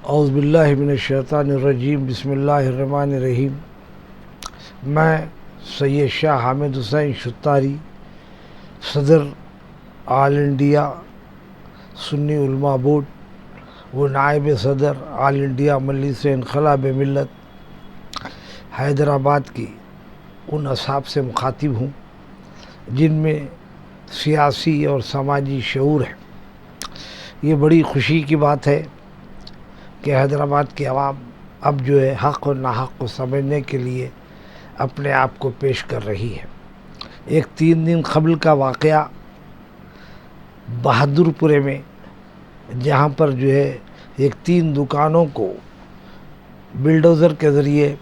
اعوذ باللہ من الشیطان الرجیم، بسم اللہ الرحمن الرحیم۔ میں سید شاہ حامد حسین شتاری، صدر آل انڈیا سنی علماء بورڈ و نائب صدر آل انڈیا مجلس انقلاب ملت حیدرآباد کی ان اصحاب سے مخاطب ہوں جن میں سیاسی اور سماجی شعور ہے۔ یہ بڑی خوشی کی بات ہے کہ حیدرآباد کی عوام اب حق اور ناحق کو سمجھنے کے لیے اپنے آپ کو پیش کر رہی ہے۔ ایک 3 دن قبل کا واقعہ بہادر پورے میں، جہاں پر ایک 3 دکانوں کو بلڈوزر کے ذریعے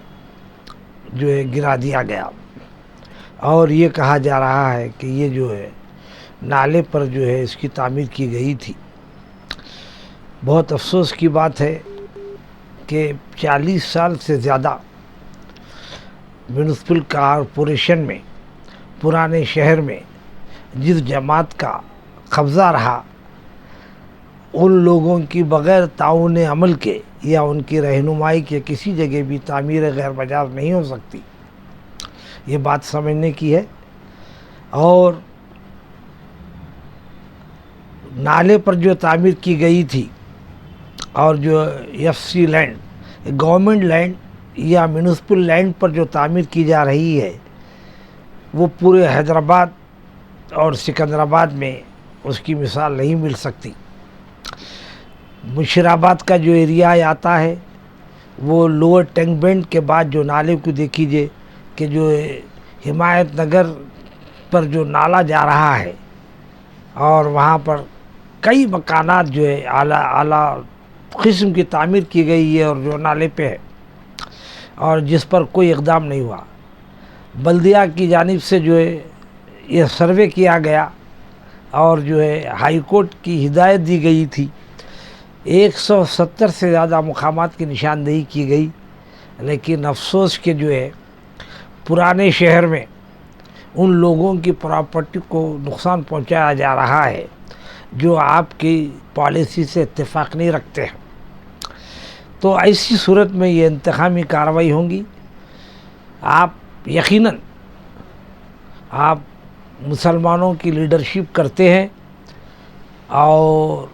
گرا دیا گیا، اور یہ کہا جا رہا ہے کہ یہ نالے پر اس کی تعمیر کی گئی تھی۔ بہت افسوس کی بات ہے کہ 40 سال سے زیادہ میونسپل کارپوریشن میں، پرانے شہر میں جس جماعت کا قبضہ رہا، ان لوگوں کی بغیر تعاون عمل کے یا ان کی رہنمائی کے کسی جگہ بھی تعمیر غیر مجاز نہیں ہو سکتی۔ یہ بات سمجھنے کی ہے۔ اور نالے پر تعمیر کی گئی تھی، اور F C land, government land یا میونسپل لینڈ پر تعمیر کی جا رہی ہے، وہ پورے حیدرآباد اور سکندرآباد میں اس کی مثال نہیں مل سکتی۔ مشیرآباد کا ایریا آتا ہے، وہ لوور ٹینک بینڈ کے بعد نالے کو دیکھیے کہ حمایت نگر پر نالا جا رہا ہے، اور وہاں پر کئی مکانات اعلیٰ قسم کی تعمیر کی گئی ہے، اور نالے پہ ہے، اور جس پر کوئی اقدام نہیں ہوا۔ بلدیہ کی جانب سے یہ سروے کیا گیا، اور ہائی کورٹ کی ہدایت دی گئی تھی۔ 170 سے زیادہ مقامات کی نشاندہی کی گئی، لیکن افسوس کہ پرانے شہر میں ان لوگوں کی پراپرٹی کو نقصان پہنچایا جا رہا ہے جو آپ کی پالیسی سے اتفاق نہیں رکھتے ہیں۔ تو ایسی صورت میں یہ انتقامی کارروائی ہوں گی۔ آپ یقیناً آپ مسلمانوں کی لیڈرشپ کرتے ہیں، اور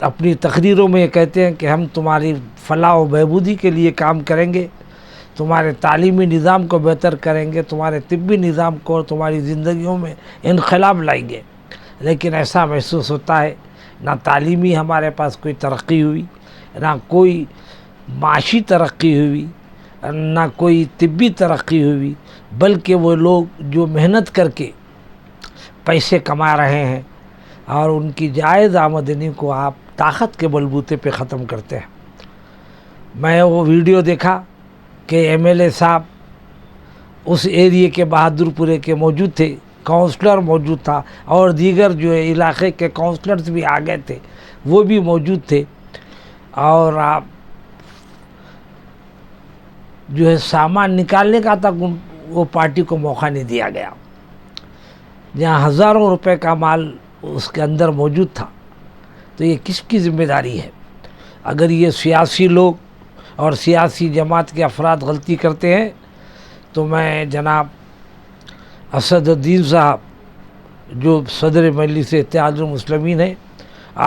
اپنی تقریروں میں یہ کہتے ہیں کہ ہم تمہاری فلاح و بہبودی کے لیے کام کریں گے، تمہارے تعلیمی نظام کو بہتر کریں گے، تمہارے طبی نظام کو اور تمہاری زندگیوں میں انقلاب لائیں گے۔ لیکن ایسا محسوس ہوتا ہے نہ تعلیمی ہمارے پاس کوئی ترقی ہوئی، نہ کوئی معاشی ترقی ہوئی، نہ کوئی طبی ترقی ہوئی، بلکہ وہ لوگ جو محنت کر کے پیسے کما رہے ہیں، اور ان کی جائز آمدنی کو آپ طاقت کے بلبوتے پہ ختم کرتے ہیں۔ میں وہ ویڈیو دیکھا کہ ایم ایل اے صاحب اس ایریے کے بہادر پورے کے موجود تھے، کونسلر موجود تھا، اور دیگر علاقے کے کونسلرز بھی آ گئے تھے، وہ بھی موجود تھے، اور آپ سامان نکالنے کا تک وہ پارٹی کو موقع نہیں دیا گیا، جہاں ہزاروں روپے کا مال اس کے اندر موجود تھا۔ تو یہ کس کی ذمہ داری ہے؟ اگر یہ سیاسی لوگ اور سیاسی جماعت کے افراد غلطی کرتے ہیں، تو میں جناب اسد الدین صاحب جو صدر مجلس اتحاد المسلمین ہیں،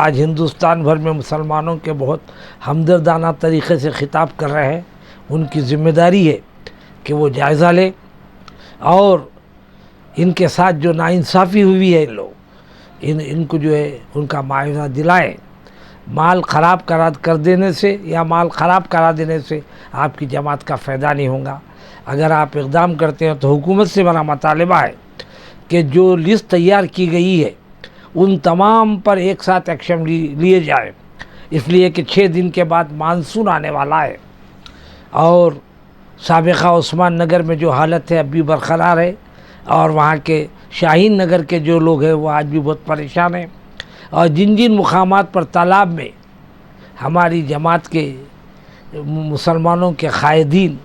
آج ہندوستان بھر میں مسلمانوں کے بہت ہمدردانہ طریقے سے خطاب کر رہے ہیں، ان کی ذمہ داری ہے کہ وہ جائزہ لیں، اور ان کے ساتھ ناانصافی ہوئی ہے، ان کو ان کا معاوضہ دلائیں۔ مال خراب کر دینے سے یا مال خراب کرا دینے سے آپ کی جماعت کا فائدہ نہیں ہوگا۔ اگر آپ اقدام کرتے ہیں تو حکومت سے میرا مطالبہ ہے کہ جو لسٹ تیار کی گئی ہے ان تمام پر ایک ساتھ ایکشن لیے جائے، اس لیے کہ 6 دن کے بعد مانسون آنے والا ہے، اور سابقہ عثمان نگر میں جو حالت ہے اب بھی برقرار ہے، اور وہاں کے شاہین نگر کے جو لوگ ہیں وہ آج بھی بہت پریشان ہیں، اور جن مقامات پر تالاب میں ہماری جماعت کے مسلمانوں کے قائدین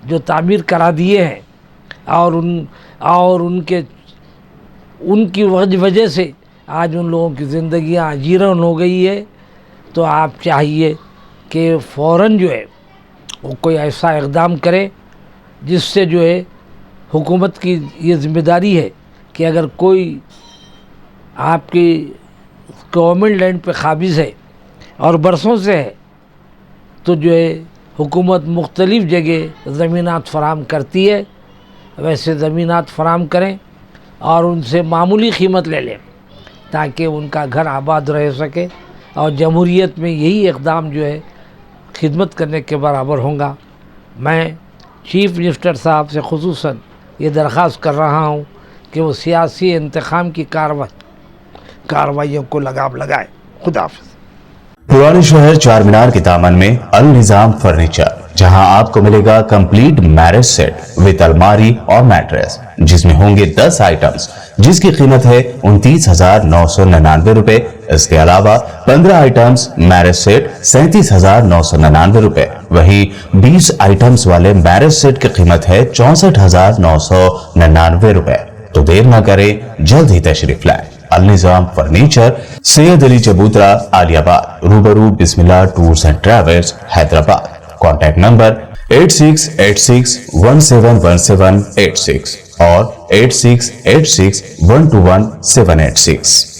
جو تعمیر کرا دیے ہیں، اور ان کی وجہ سے آج ان لوگوں کی زندگیاں جیرن ہو گئی ہے، تو آپ چاہیے کہ فوراً جو ہے وہ کوئی ایسا اقدام کرے جس سے جو ہے حکومت کی یہ ذمہ داری ہے کہ اگر کوئی آپ کی گورنمنٹ لینڈ پہ قابض ہے اور برسوں سے ہے تو جو ہے حکومت مختلف جگہ زمینات فراہم کرتی ہے، ویسے زمینات فراہم کریں اور ان سے معمولی قیمت لے لیں تاکہ ان کا گھر آباد رہ سکے، اور جمہوریت میں یہی اقدام جو ہے خدمت کرنے کے برابر ہوں گا۔ میں چیف منسٹر صاحب سے خصوصاً یہ درخواست کر رہا ہوں کہ وہ سیاسی انتقام کی کارروائیوں کو لگام لگائے۔ خدا حافظ۔ پرانے شہر چار مینار کے دامن میں النظام فرنیچر، جہاں آپ کو ملے گا کمپلیٹ میرج سیٹ وتھ الماری اور میٹریس، جس میں ہوں گے 10 آئٹمز جس کی قیمت ہے 29,999 روپے۔ اس کے علاوہ 15 آئٹمز میرج سیٹ 37,999 روپے۔ وہی 20 آئٹمز والے میرج سیٹ کی قیمت ہے 64,999 روپے۔ تو دیر نہ کریں، جلد ہی تشریف لائیں۔ النظام فرنیچر، سید علی چبوترا، عالیہ آباد، روبرو Bismillah tours and travels, Hyderabad. Contact number 8686171786 اور 8686121786۔